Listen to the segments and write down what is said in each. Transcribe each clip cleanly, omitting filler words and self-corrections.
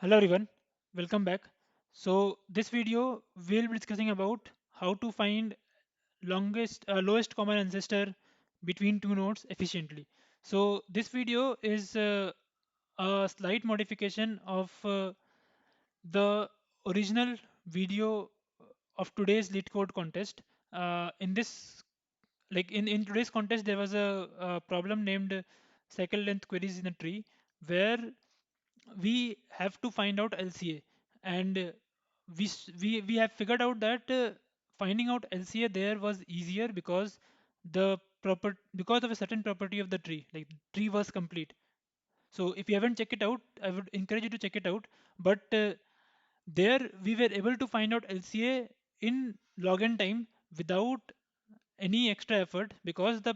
Hello everyone, welcome back. So this video we'll be discussing about how to find lowest common ancestor between two nodes efficiently. So this video is a slight modification of the original video of today's lead code contest. In this, in today's contest, there was a problem named cycle length queries in a tree where we have to find out LCA, and we have figured out that finding out LCA there was easier because because of a certain property of the tree, like tree was complete. So if you haven't checked it out, I would encourage you to check it out. But there we were able to find out LCA in login time without any extra effort because the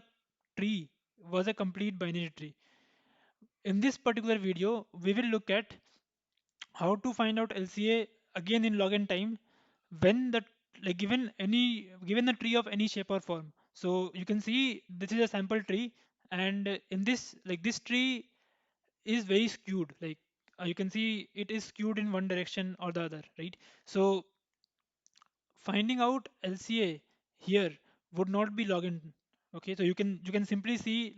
tree was a complete binary tree. In this particular video, we will look at how to find out LCA again in login time when the given the tree of any shape or form. So you can see this is a sample tree, and in this this tree is very skewed. You can see it is skewed in one direction or the other, right? So finding out LCA here would not be login. Okay, so you can simply see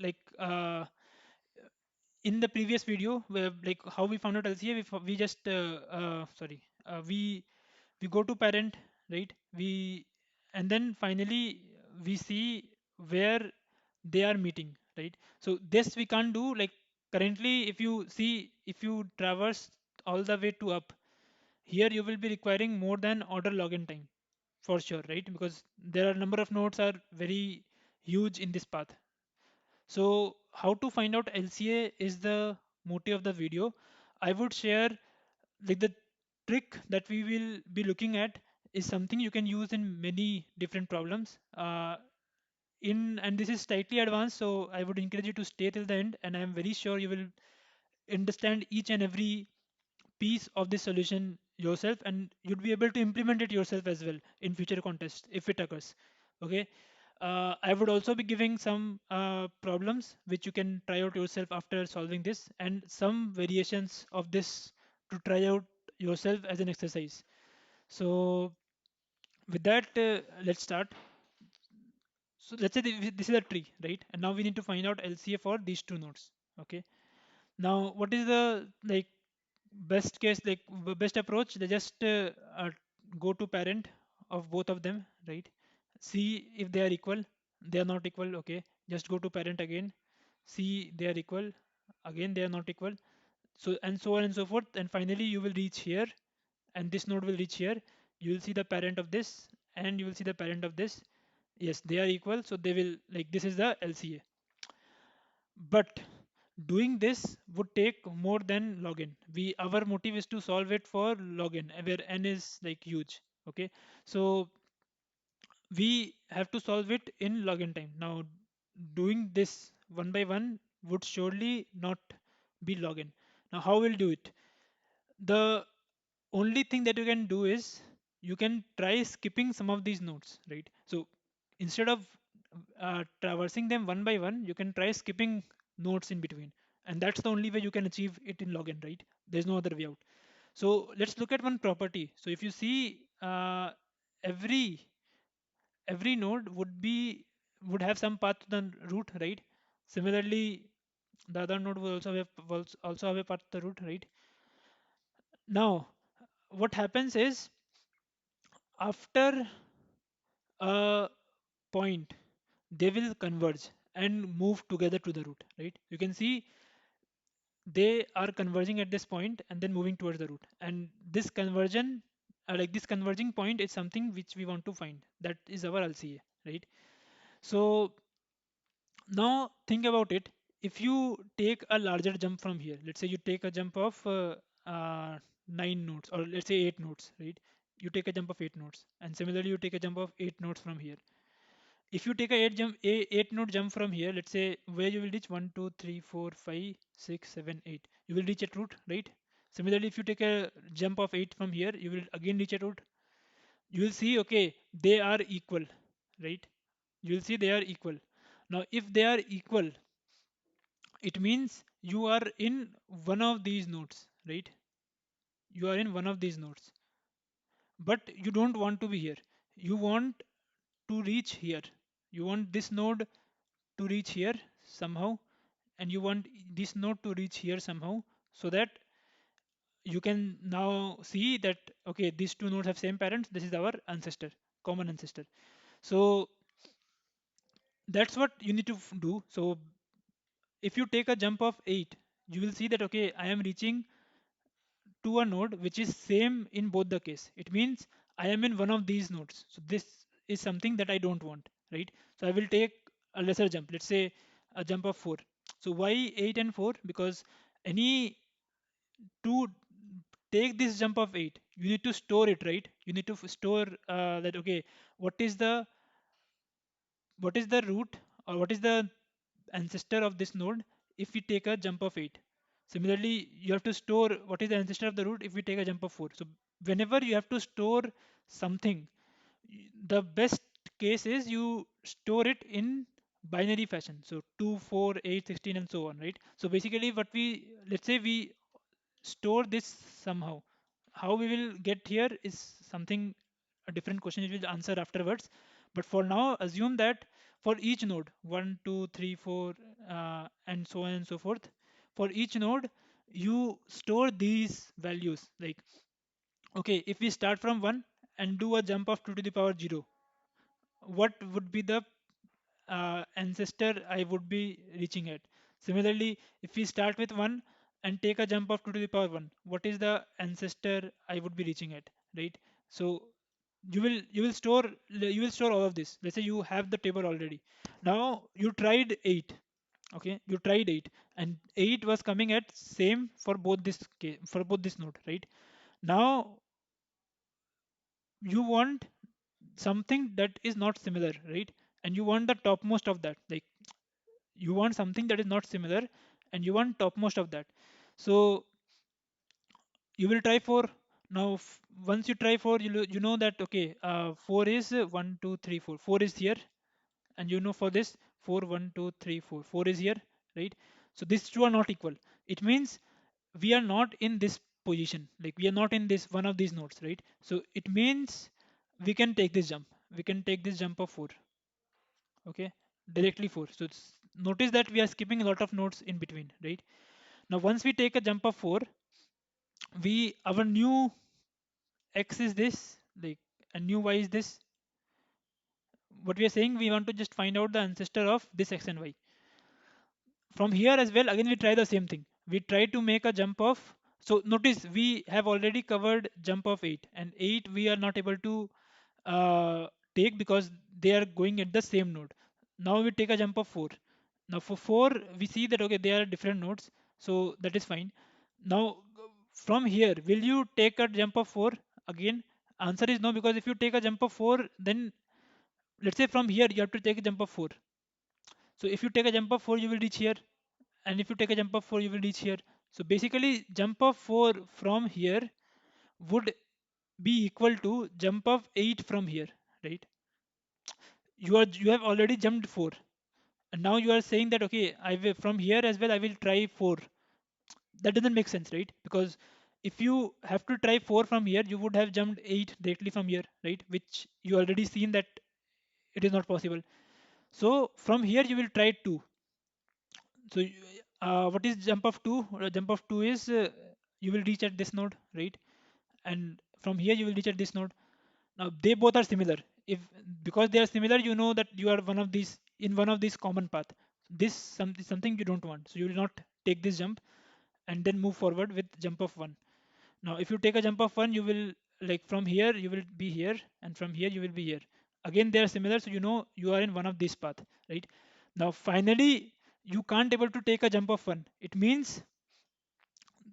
in the previous video where how we found out LCA, we just sorry we go to parent, right? We and then finally we see where they are meeting, right? So this we can't do. Like currently, if you see, if you traverse all the way to up, here you will be requiring more than order login time for sure, right? Because there are number of nodes are very huge in this path. So how to find out LCA is the motive of the video. I would share the trick that we will be looking at is something you can use in many different problems. And this is slightly advanced, so I would encourage you to stay till the end, and I am very sure you will understand each and every piece of this solution yourself, and you'd be able to implement it yourself as well in future contests if it occurs. Okay. I would also be giving some problems which you can try out yourself after solving this, and some variations of this to try out yourself as an exercise. So with that, let's start. So let's say this is a tree, right? And now we need to find out LCA for these two nodes. Okay. Now, what is the best case, best approach? They just go to parent of both of them, right? See if they are equal. They are not equal. Okay, just go to parent again. See they are equal. Again they are not equal. So and so on and so forth. And finally you will reach here, and this node will reach here. You will see the parent of this, and you will see the parent of this. Yes, they are equal. So they will this is the LCA. But doing this would take more than login. Our motive is to solve it for login where n is huge. Okay, so we have to solve it in login time. Now doing this one by one would surely not be login. Now how we'll do it? The only thing that you can do is you can try skipping some of these nodes, right? So instead of traversing them one by one, you can try skipping nodes in between, and that's the only way you can achieve it in login, right? There's no other way out. So let's look at one property. So if you see, every every node would have some path to the root, right? Similarly, the other node will also have a path to the root, right? Now what happens is, after a point, they will converge and move together to the root, right? You can see they are converging at this point and then moving towards the root, and this conversion this converging point is something which we want to find. That is our LCA, right? So now think about it. If you take a larger jump from here, let's say you take a jump of 9 nodes, or let's say 8 nodes, right? You take a jump of 8 nodes, and similarly you take a jump of 8 nodes from here. If you take a 8 node jump from here, let's say where you will reach 1, 2, 3, 4, 5, 6, 7, 8. You will reach at root, right? Similarly, if you take a jump of 8 from here, you will again reach at root. You will see, okay, they are equal, right? You will see they are equal. Now, if they are equal, it means you are in one of these nodes, right? You are in one of these nodes, but you don't want to be here. You want to reach here. You want this node to reach here somehow, and you want this node to reach here somehow, so that you can now see that okay, these two nodes have same parents. This is our ancestor, common ancestor. So that's what you need to do. So if you take a jump of 8, you will see that okay, I am reaching to a node which is same in both the case. It means I am in one of these nodes. So this is something that I don't want, right? So I will take a lesser jump. Let's say a jump of 4. So why 8 and 4? Because any to take this jump of 8, you need to store it, right? You need to store that okay, what is the root, or what is the ancestor of this node if we take a jump of 8. Similarly, you have to store what is the ancestor of the root if we take a jump of 4. So whenever you have to store something, the best case is you store it in binary fashion. So 2, 4, 8, 16, and so on, right? So basically what we, let's say we store this somehow. How we will get here is something, a different question which we'll answer afterwards. But for now, assume that for each node, 1, 2, 3, 4, and so on and so forth, for each node, you store these values. Like, okay, if we start from 1 and do a jump of 2 to the power 0, what would be the ancestor I would be reaching at? Similarly, if we start with 1 and take a jump of 2 to the power 1, what is the ancestor I would be reaching at, right? So you will store all of this. Let's say you have the table already. Now you tried 8. Okay, you tried 8, and 8 was coming at same for both for both this node, right? Now you want something that is not similar, right? And you want the topmost of that. Like, you want something that is not similar, and you want topmost of that. So you will try 4. Now once you try 4, you know that okay, 4 is 1 2 3 4. 4 is here, and you know for this 4 1 2 3 4. 4 is here, right? So these two are not equal. It means we are not in this position, like we are not in this one of these nodes, right? So it means we can take this jump. We can take this jump of 4. Okay, directly 4. So notice that we are skipping a lot of nodes in between, right? Now once we take a jump of 4, we our new x is this, like, and new y is this. What we are saying, we want to just find out the ancestor of this x and y. From here as well, again we try the same thing. We try to make a jump of, so notice we have already covered jump of 8, and 8 we are not able to take because they are going at the same node. Now we take a jump of 4. Now for 4 we see that okay, they are different nodes, so that is fine. Now from here, will you take a jump of 4 again? Answer is no, because if you take a jump of 4, then let's say from here you have to take a jump of 4. So if you take a jump of 4, you will reach here, and if you take a jump of 4, you will reach here. So basically jump of 4 from here would be equal to jump of 8 from here, right? You have already jumped 4, and now you are saying that okay, I will from here as well I will try 4. That doesn't make sense, right? Because if you have to try 4 from here, you would have jumped 8 directly from here, right? Which you already seen that it is not possible. So from here you will try 2. So what is jump of 2? Jump of 2 is you will reach at this node, right? And from here you will reach at this node. Now they both are similar. If because they are similar, you know that you are one of these in one of these common path. This something you don't want, so you will not take this jump and then move forward with jump of 1. Now if you take a jump of 1, you will, like, from here you will be here, and from here you will be here. Again they are similar, so you know you are in one of these path, right? Now finally you can't able to take a jump of 1. It means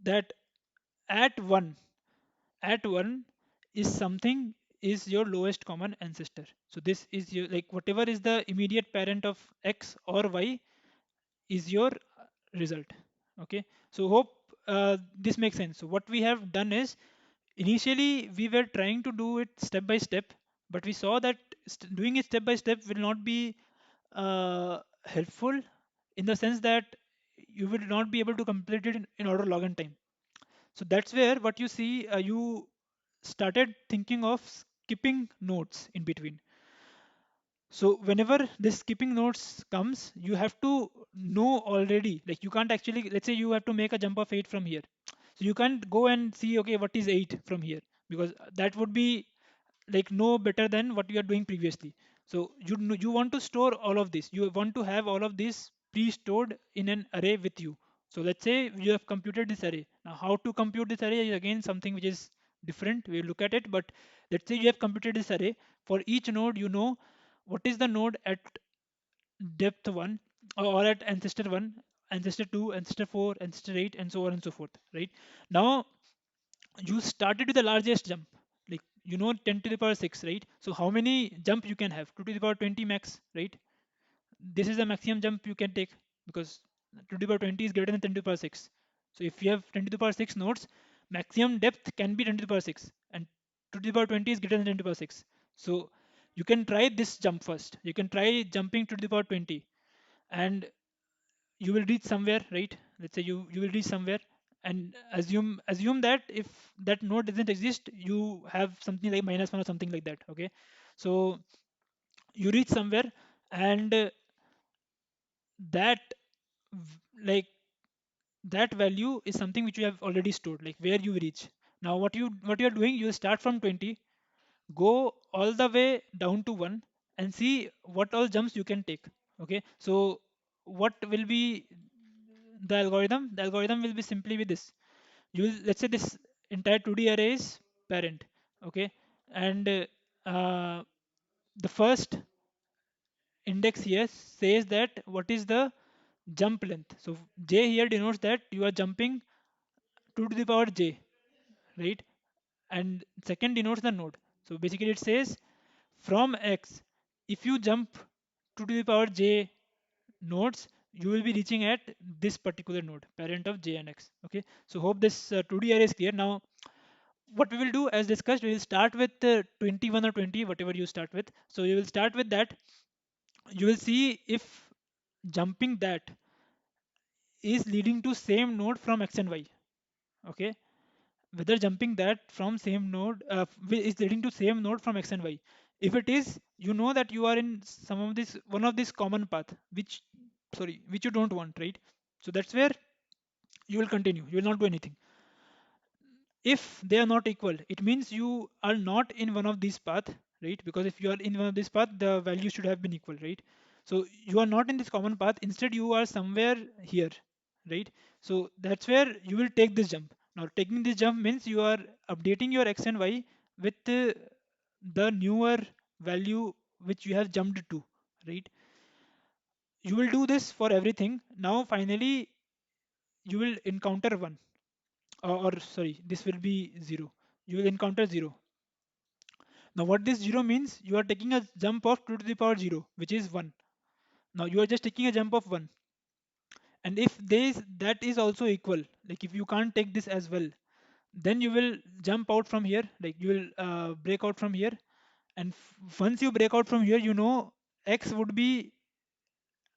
that at 1 at 1 is something is your lowest common ancestor. So this is your, like, whatever is the immediate parent of x or y is your result. Okay, so hope this makes sense. So what we have done is, initially we were trying to do it step by step, but we saw that doing it step by step will not be helpful, in the sense that you will not be able to complete it in order log and time. So that's where what you see, you started thinking of skipping nodes in between. So whenever this skipping nodes comes, you have to know already. Like you can't actually, let's say you have to make a jump of 8 from here. So you can't go and see, okay, what is 8 from here? Because that would be like no better than what you are doing previously. So you want to store all of this. You want to have all of this pre-stored in an array with you. So let's say you have computed this array. Now how to compute this array is again something which is different. We'll look at it. But let's say you have computed this array. For each node, you know what is the node at depth 1 or at ancestor 1, ancestor 2, ancestor 4, ancestor 8, and so on and so forth, right? Now you started with the largest jump, like 10 to the power 6, right? So how many jump you can have? 2 to the power 20 max, right? This is the maximum jump you can take, because 2 to the power 20 is greater than 10 to the power 6. So if you have 10 to the power 6 nodes, maximum depth can be 10 to the power 6, and 2 to the power 20 is greater than 10 to the power 6. So you can try this jump first. You can try jumping to the power 20, and you will reach somewhere, right? Let's say you will reach somewhere, and assume that if that node doesn't exist, you have something like -1 or something like that. Okay, so you reach somewhere, and that like that value is something which you have already stored, like where you reach. Now what you are doing, you start from 20, go all the way down to 1, and see what all jumps you can take. Okay, so what will be the algorithm will be simply with this. You will, let's say this entire 2D array is parent. Okay, and the first index here says that what is the jump length. So j here denotes that you are jumping 2 to the power j, right? And second denotes the node. So basically it says from x, if you jump 2 to the power j nodes, you will be reaching at this particular node, parent of j and x. Okay, so hope this 2D array is clear. Now what we will do, as discussed, we will start with 21 or 20, whatever you start with. So you will start with that. You will see if jumping that is leading to same node from x and y. Okay, whether jumping that from same node is leading to same node from x and y. If it is, you know that you are in some of this one of this common path, which you don't want, right? So that's where you will continue. You will not do anything. If they are not equal, it means you are not in one of these path, right? Because if you are in one of this path, the value should have been equal, right? So you are not in this common path, instead you are somewhere here, right? So that's where you will take this jump. Now taking this jump means you are updating your x and y with the newer value which you have jumped to, right? You will do this for everything. Now finally you will encounter one, or sorry, this will be 0. You will encounter 0. Now what this 0 means, you are taking a jump of 2 to the power 0, which is 1. Now you are just taking a jump of 1. And if that is also equal, like if you can't take this as well, then you will jump out from here, like you will break out from here. And once you break out from here, you know x would be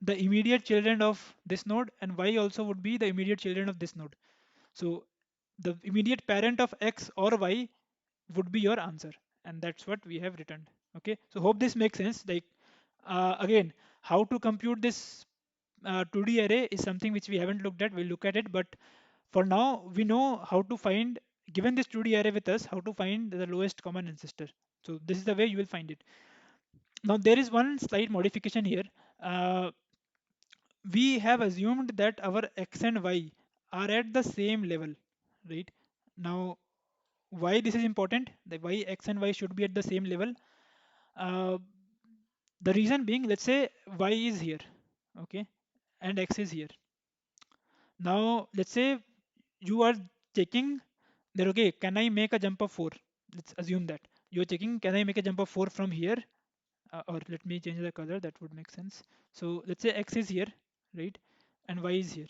the immediate children of this node, and y also would be the immediate children of this node. So the immediate parent of x or y would be your answer, and that's what we have returned. Okay, so hope this makes sense. Like again, how to compute this 2D array is something which we haven't looked at. We'll look at it, but for now we know how to find, given this 2D array with us, how to find the lowest common ancestor. So this is the way you will find it. Now there is one slight modification here. uh, we have assumed that our x and y are at the same level, right? Now why this is important, the why x and y should be at the same level. uh, the reason being, let's say y is here, okay, and x is here. Now let's say you are checking that, okay, can I make a jump of 4? Let's assume that you're checking, can I make a jump of 4 from here? Or let me change the color, that would make sense. So let's say x is here, right, and y is here.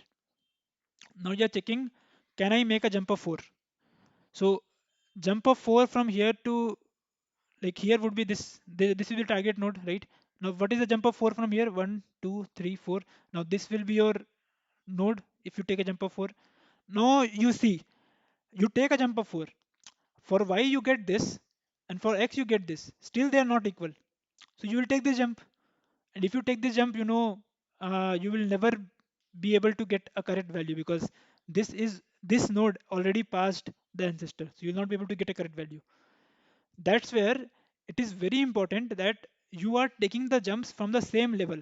Now you're checking, can I make a jump of 4? So jump of 4 from here to, like here would be this, this is the target node, right? Now what is the jump of 4 from here? 1 2 3 4. Now this will be your node if you take a jump of 4. Now you see, You take a jump of 4. For y you get this, and for x you get this. Still they are not equal. So you will take this jump, and if you take this jump, you will never be able to get a correct value, because this node already passed the ancestor, so you will not be able to get a correct value. That's where it is very important that you are taking the jumps from the same level,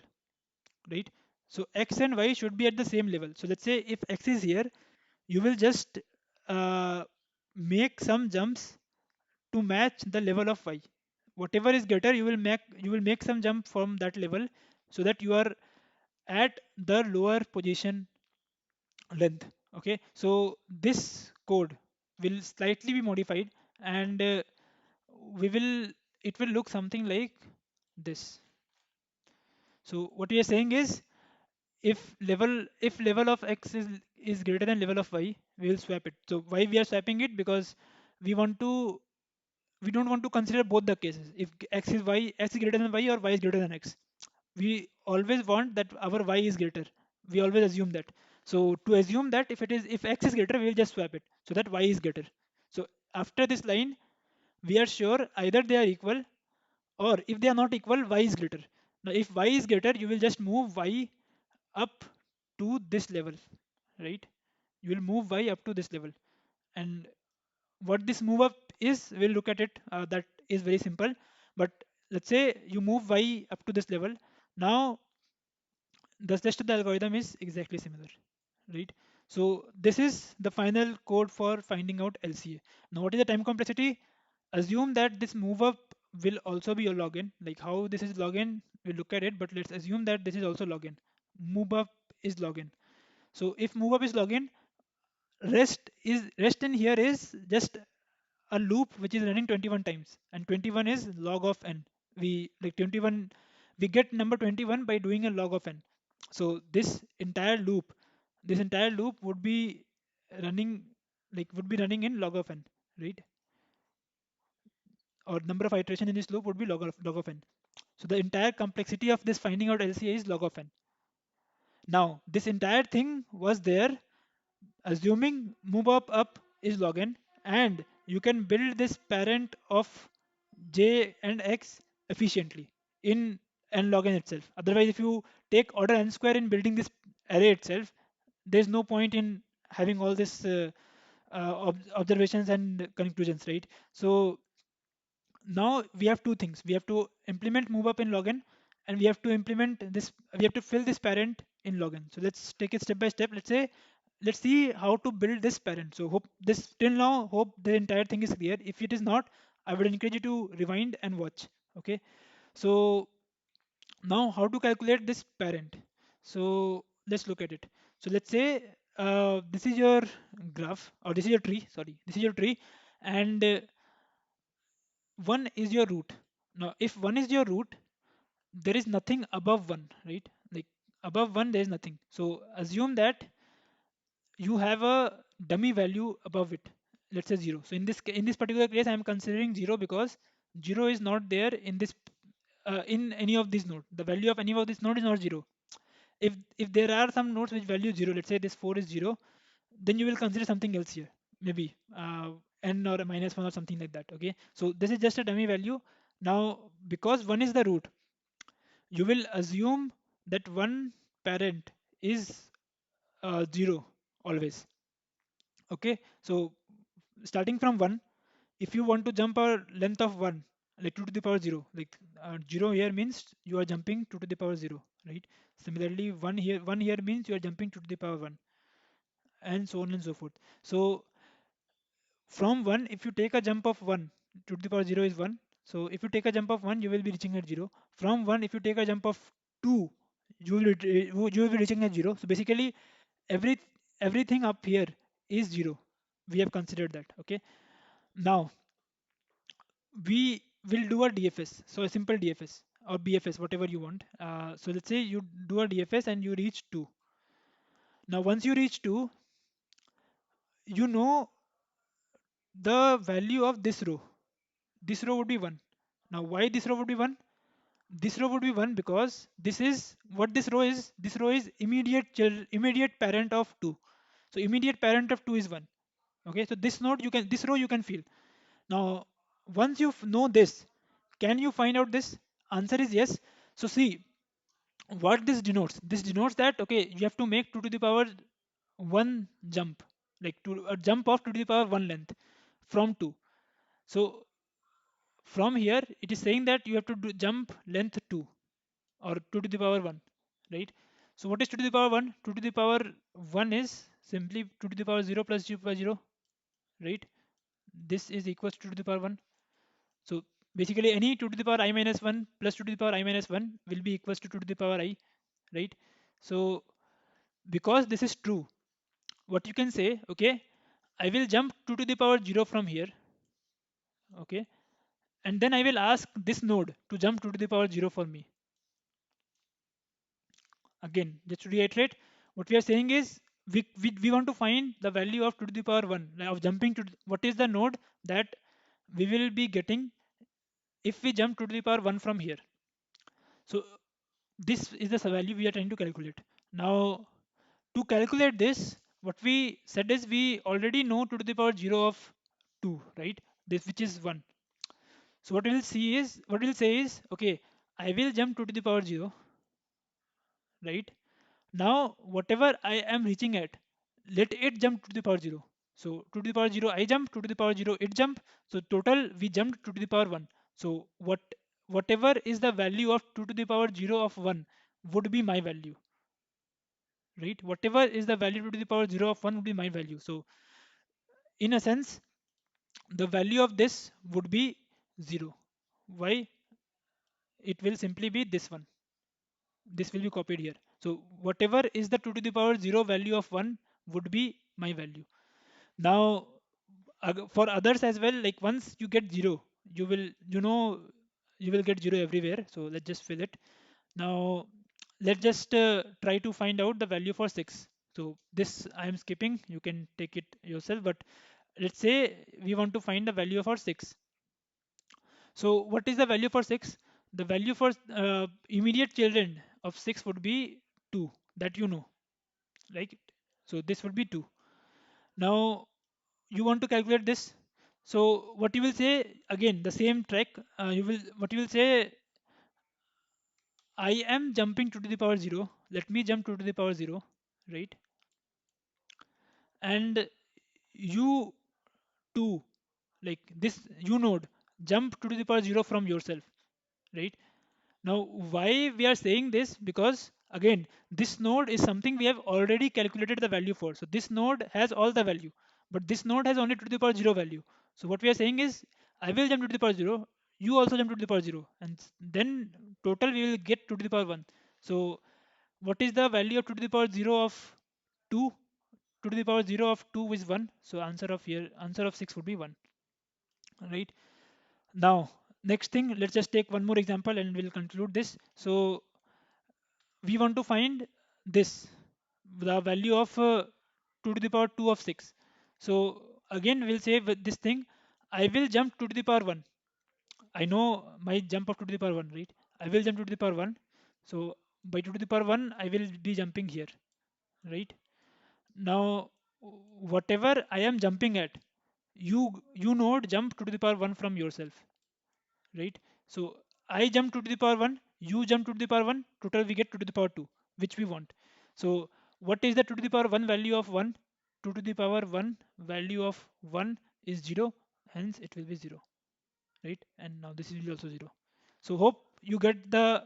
right? So x and y should be at the same level. So let's say if x is here, you will just uh, make some jumps to match the level of y. Whatever is greater, you will make some jump from that level, so that you are at the lower position length. Okay, so this code will slightly be modified, and we will it will look something like this. So what we are saying is, if level of x is greater than level of y, we will swap it. So why we are swapping it? Because we want to we don't want to consider both the cases. If x is greater than y, or y is greater than x, we always want that our y is greater. We always assume that. So to assume that, if x is greater, we will just swap it so that y is greater. So after this line, we are sure either they are equal, or if they are not equal, y is greater. Now if y is greater, you will just move y up to this level, right? You will move y up to this level. And what this move up is, we'll look at it. That is very simple. But let's say you move y up to this level. Now the rest of the algorithm is exactly similar, right? So this is the final code for finding out LCA. Now what is the time complexity? Assume that this move up will also be your login. Like how this is login, we'll look at it, but let's assume that this is also login. Move up is login. So if move up is login, rest in here is just a loop which is running 21 times, and 21 is log of n. We like 21, we get number 21 by doing a log of n. So this entire loop would be running running in log of n, right? Or number of iteration in this loop would be log of n. So the entire complexity of this finding out LCA is log of n. Now this entire thing was there assuming move up is login, and you can build this parent of j and x efficiently in n login itself. Otherwise, if you take order n square in building this array itself, there's no point in having all this observations and conclusions, right? So now we have two things. We have to implement move up in login, and we have to fill this parent in login. So let's take it step by step. Let's see how to build this parent. So hope the entire thing is clear. If it is not, I would encourage you to rewind and watch. Okay. So now how to calculate this parent? So let's look at it. So let's say this is your graph, or this is your tree. Sorry, this is your tree, and one is your root. Now, if one is your root, there is nothing above one, right? Like above one, there is nothing. So assume that you have a dummy value above it. Let's say 0. So in this particular case, I am considering 0 because 0 is not there in any of these nodes. The value of any of this node is not 0. If there are some nodes which value 0, let's say this 4 is 0, then you will consider something else here, maybe n or a -1 or something like that. Okay, so this is just a dummy value. Now because 1 is the root, you will assume that one parent is 0 always. Okay, so starting from 1, if you want to jump a length of 1, like 2 to the power 0, like 0 here means you are jumping 2 to the power 0, right? Similarly, 1 here means you are jumping 2 to the power 1, and so on and so forth. So from 1, if you take a jump of 1, 2 to the power 0 is 1. So if you take a jump of 1, you will be reaching at 0. From 1, if you take a jump of 2, you will be reaching at 0. So basically, every everything up here is 0. We have considered that. Okay. Now we will do a DFS. So a simple DFS or BFS, whatever you want. So let's say you do a DFS and you reach 2. Now once you reach 2, you know the value of this row. This row would be 1. Now why this row would be 1? This row would be 1 because this is what this row is. This row is immediate parent of 2. So immediate parent of 2 is 1. Okay, so this node you can, this row you can fill. Now, once you know this, can you find out this? Answer is yes. So see what this denotes. This denotes that okay, you have to make 2 to the power 1 jump, like to a jump of 2 to the power 1 length from 2. So from here, it is saying that you have to do jump length 2 or 2 to the power 1, right? So what is 2 to the power 1? 2 to the power 1 is simply 2 to the power 0 plus 0 by 0, right? This is equals to 2 to the power 1. So basically any 2 to the power I minus 1 plus 2 to the power I minus 1 will be equals to 2 to the power I, right? So because this is true, what you can say, okay, I will jump 2 to the power 0 from here, okay, and then I will ask this node to jump 2 to the power 0 for me. Again, just to reiterate, what we are saying is we want to find the value of 2 to the power 1, like of jumping to what is the node that we will be getting if we jump 2 to the power 1 from here. So this is the value we are trying to calculate. Now to calculate this, what we said is we already know 2 to the power 0 of 2, right? This which is 1. So what we'll say is okay, I will jump 2 to the power 0, right? Now, whatever I am reaching at, let it jump to the power 0. So 2 to the power 0 I jump, 2 to the power 0 it jump. So total we jumped 2 to the power 1. So whatever is the value of 2 to the power 0 of 1 would be my value, right? Whatever is the value 2 to the power 0 of 1 would be my value. So in a sense, the value of this would be 0. Why? It will simply be this one. This will be copied here. So whatever is the 2 to the power 0 value of 1 would be my value. Now for others as well, like once you get 0, you will, you know, you will get 0 everywhere. So let's just fill it. Now let's just try to find out the value for 6. So this I am skipping, you can take it yourself, but let's say we want to find the value for 6. So what is the value for 6? The value for immediate children of 6 would be 2, that you know, right? So this would be 2. Now you want to calculate this. So what you will say, again the same track, you will, what you will say, I am jumping 2 to the power 0. Let me jump 2 to the power 0, right? And you too, like this you node, jump 2 to the power 0 from yourself, right? Now, why we are saying this? Because again, this node is something we have already calculated the value for. So this node has all the value, but this node has only 2 to the power 0 value. So what we are saying is, I will jump 2 to the power 0, you also jump 2 to the power 0, and then total we will get 2 to the power 1. So what is the value of 2 to the power 0 of 2? 2 to the power 0 of 2 is 1. So answer of 6 would be 1, right? Now, next thing, let's just take one more example and we'll conclude this. So we want to find this, the value of 2 to the power 2 of 6. So again we'll say with this thing, I will jump 2 to the power 1. I know my jump of 2 to the power 1, right? I will jump 2 to the power 1. So by 2 to the power 1 I will be jumping here, right? Now whatever I am jumping at, you node jump 2 to the power 1 from yourself, right? So I jump 2 to the power 1, you jump 2 to the power 1, total we get 2 to the power 2, which we want. So what is the 2 to the power 1 value of 1? 2 to the power 1 value of 1 is 0, hence it will be 0, right? And now this will be also 0. So hope you get the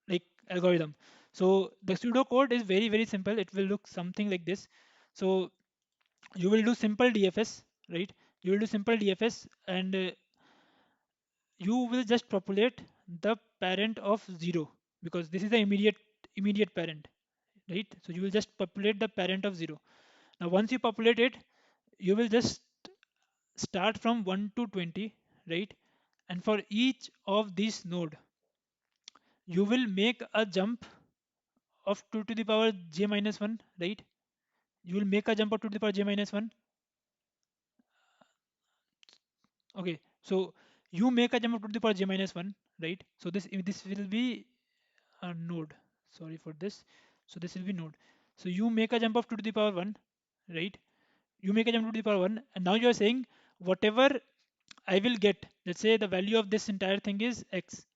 like algorithm. So the pseudo code is very simple. It will look something like this. So you will do simple DFS, right? You will do simple DFS, and you will just populate the parent of 0, because this is the immediate parent, right? So you will just populate the parent of 0. Now once you populate it, you will just start from 1 to 20, right? And for each of these node, you will make a jump of 2 to the power j minus 1, right? You will make a jump of 2 to the power j minus 1. Okay, so you make a jump of 2 to the power j minus 1, right? So this will be a node. Sorry for this. So this will be node. So you make a jump of 2 to the power 1, right? you make a jump to the power 1, and now you are saying whatever I will get, let's say the value of this entire thing is x.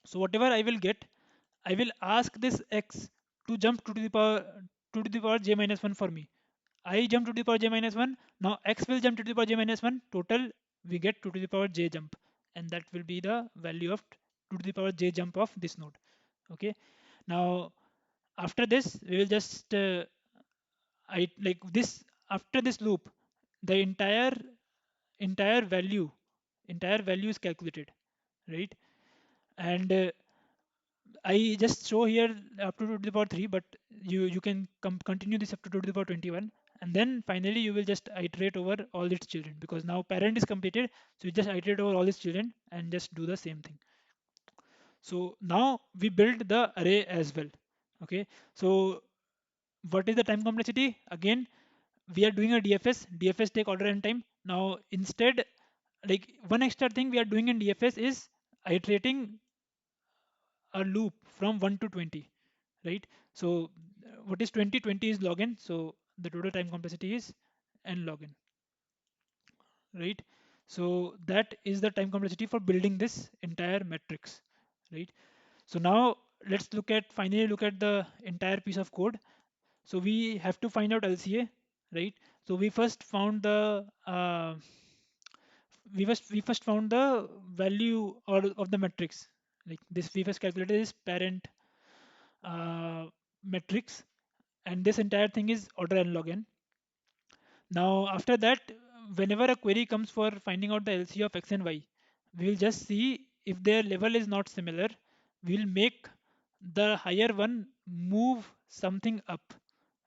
So whatever I will get, I will ask this x to jump to the power j minus 1 for me. I jump to the power j minus 1. Now x will jump to the power j minus 1. Total, we get 2 to the power j jump. And that will be the value of 2 to the power j jump of this node. Okay. Now, after this, we will just, I like this, after this loop, the entire value, entire value is calculated, right? And I just show here up to 2 to the power 3, but you can continue this up to 2 to the power 21, and then finally you will just iterate over all its children, because now parent is completed, so you just iterate over all its children and just do the same thing. So now we build the array as well. Okay, so what is the time complexity? Again, we are doing a DFS. DFS take order and time. Now instead, like one extra thing we are doing in DFS is iterating a loop from 1 to 20, right? So what is 20? 20 is logN. So the total time complexity is n logN, right? So that is the time complexity for building this entire matrix, right? So now let's finally look at the entire piece of code. So we have to find out LCA, right? So we first found the value or of the matrix. Like this, we first calculated this parent matrix, and this entire thing is order n log n. Now, after that, whenever a query comes for finding out the LCA of x and y, we will just see if their level is not similar. We will make the higher one move something up,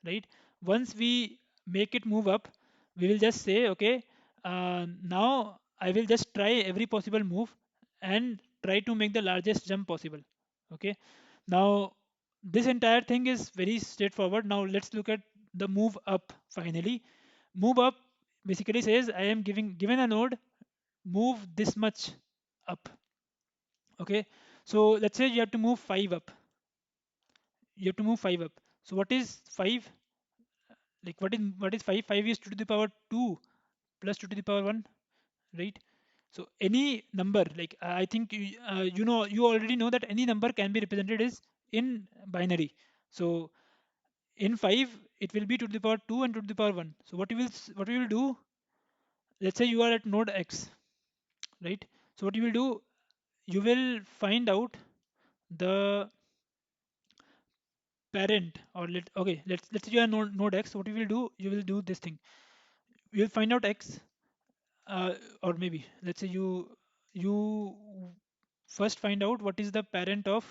right? Once we make it move up, we will just say, okay, now I will just try every possible move and try to make the largest jump possible. Okay. Now, this entire thing is very straightforward. Now, let's look at the move up finally. Move up basically says I am given a node, move this much up. Okay. So let's say you have to move 5 up. You have to move 5 up. So what is 5? Like what is 5? 5 is 2 to the power 2 plus 2 to the power 1, right? So any number, like I think you already know that any number can be represented as in binary. So in 5 it will be 2 to the power 2 and 2 to the power 1. So what you will do, let's say you are at node x, right? So what you will do, you will find out the parent, or let's say you are node x. So what you will do, you will do this thing. You will find out x, or maybe let's say you first find out what is the parent of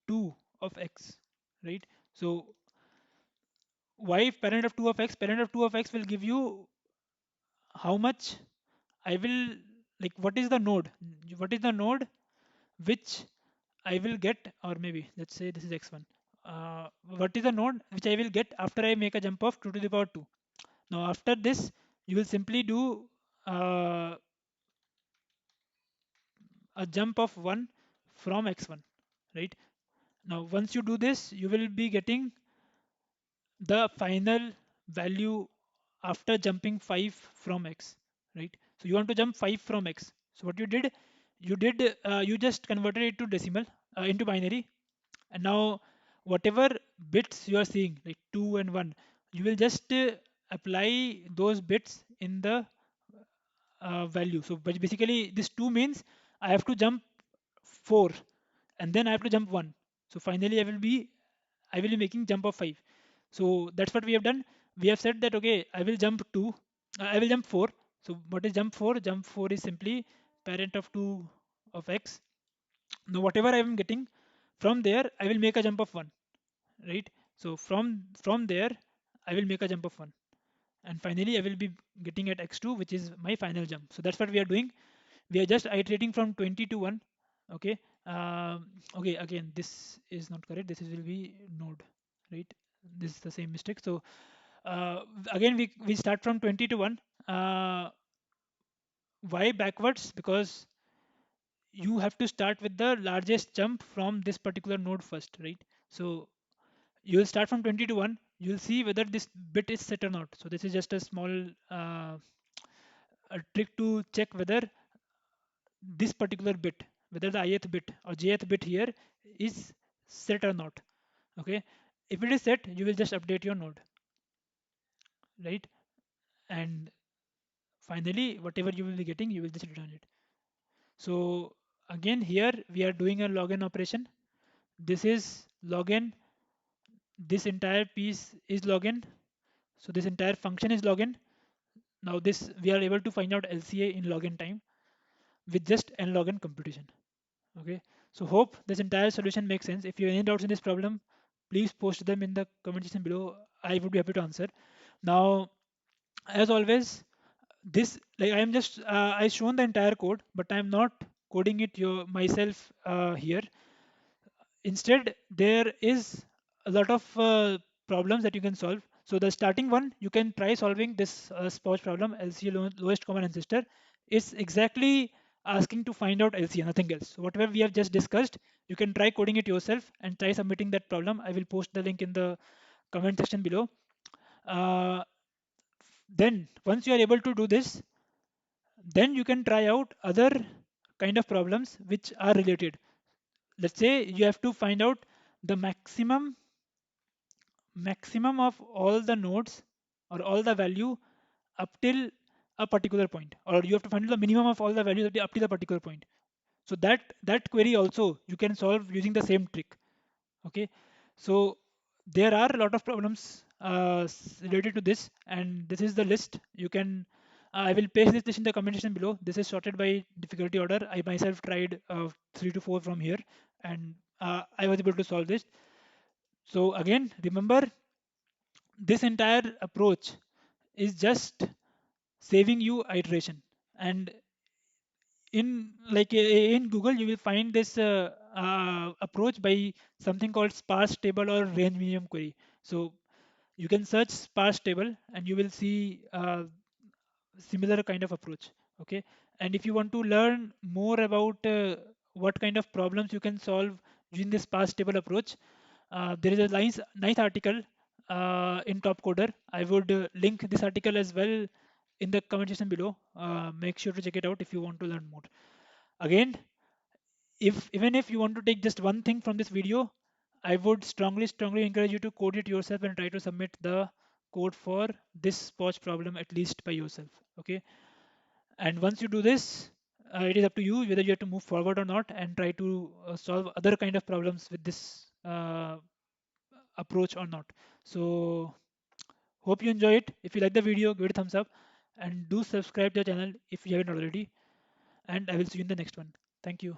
2 of x, right? So why parent of 2 of x? Parent of 2 of x will give you how much I will, like what is the node? What is the node which I will get, or maybe let's say this is x1. What is the node which I will get after I make a jump of 2 to the power 2? Now after this, you will simply do uh, a jump of 1 from x1, right? Now once you do this, you will be getting the final value after jumping 5 from x, right? So you want to jump 5 from x. So what you just converted it to decimal, into binary, and now whatever bits you are seeing, like 2 and 1, you will just apply those bits in the value. So but basically this 2 means I have to jump 4 and then I have to jump 1. So finally I will be making jump of 5. So that's what we have done. We have said that okay, I will jump 2, I will jump 4. So what is jump 4? Jump 4 is simply parent of 2 of x. Now whatever I am getting from there, I will make a jump of 1, right? So from there, I will make a jump of 1, and finally I will be getting at x2, which is my final jump. So that's what we are doing. We are just iterating from 20 to 1. Okay. Okay, again this is not correct, will be node, right? This is the same mistake. So uh, again we start from 20 to 1. Why backwards? Because you have to start with the largest jump from this particular node first, right? So you will start from 20 to 1. you'll see whether this bit is set or not. So this is just a small a trick to check whether this particular bit, whether the ith bit or jth bit here is set or not. Okay, if it is set, you will just update your node, right? And finally, whatever you will be getting, you will just return it. So again, here we are doing a login operation. This is login. This entire piece is login. So this entire function is login. Now this we are able to find out LCA in login time with just n login computation. Okay. So hope this entire solution makes sense. If you have any doubts in this problem, please post them in the comment section below. I would be happy to answer. Now, as always, this like I am just I shown the entire code, but I am not coding it myself here. Instead, there is a lot of problems that you can solve. So the starting one, you can try solving this Sparse problem, LCA lowest common ancestor. It's exactly asking to find out LCA, nothing else. So whatever we have just discussed, you can try coding it yourself and try submitting that problem. I will post the link in the comment section below. Uh, then once you are able to do this, then you can try out other kind of problems which are related. Let's say you have to find out the maximum of all the nodes or all the value up till a particular point, or you have to find the minimum of all the values up till a particular point. So that query also you can solve using the same trick. Okay, so there are a lot of problems related to this, and this is the list. You can I will paste this list in the comment section below. This is sorted by difficulty order. I myself tried 3 to 4 from here, and I was able to solve this. So again, remember, this entire approach is just saving you iteration. And in in Google, you will find this approach by something called sparse table or range minimum query. So you can search sparse table and you will see similar kind of approach. Okay, and if you want to learn more about what kind of problems you can solve using this sparse table approach, there is a nice article in Top Coder. I would link this article as well in the comment section below. Make sure to check it out if you want to learn more. Again, if even if you want to take just one thing from this video, I would strongly encourage you to code it yourself and try to submit the code for this spot problem at least by yourself. Okay, and once you do this, it is up to you whether you have to move forward or not and try to solve other kind of problems with this approach or not. So hope you enjoy it. If you like the video, give it a thumbs up and do subscribe to the channel if you haven't already. And I will see you in the next one. Thank you.